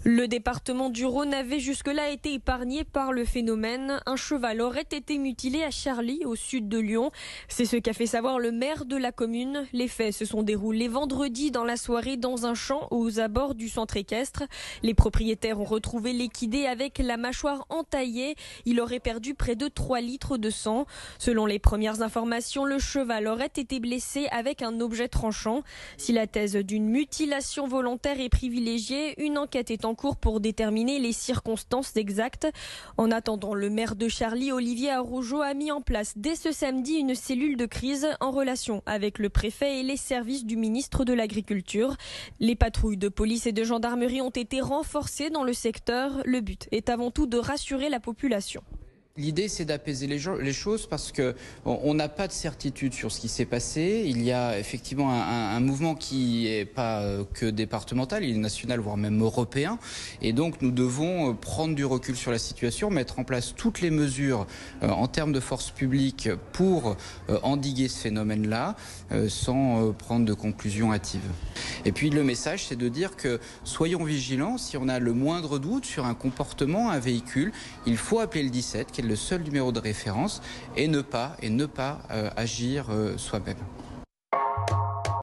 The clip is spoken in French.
Le département du Rhône avait jusque-là été épargné par le phénomène. Un cheval aurait été mutilé à Charly, au sud de Lyon. C'est ce qu'a fait savoir le maire de la commune. Les faits se sont déroulés vendredi dans la soirée dans un champ aux abords du centre équestre. Les propriétaires ont retrouvé l'équidé avec la mâchoire entaillée. Il aurait perdu près de 3 litres de sang. Selon les premières informations, le cheval aurait été blessé avec un objet tranchant. Si la thèse d'une mutilation volontaire est privilégiée, une enquête est en cours pour déterminer les circonstances exactes. En attendant, le maire de Charly, Olivier Arrougeot, a mis en place dès ce samedi une cellule de crise en relation avec le préfet et les services du ministre de l'Agriculture. Les patrouilles de police et de gendarmerie ont été renforcées dans le secteur. Le but est avant tout de rassurer la population. L'idée, c'est d'apaiser les choses parce qu'on n'a pas de certitude sur ce qui s'est passé. Il y a effectivement un mouvement qui n'est pas que départemental, il est national, voire même européen. Et donc, nous devons prendre du recul sur la situation, mettre en place toutes les mesures en termes de force publique pour endiguer ce phénomène-là, sans prendre de conclusions hâtives. Et puis, le message, c'est de dire que soyons vigilants. Si on a le moindre doute sur un comportement, un véhicule, il faut appeler le 17, qui est le seul numéro de référence, et ne pas agir soi-même.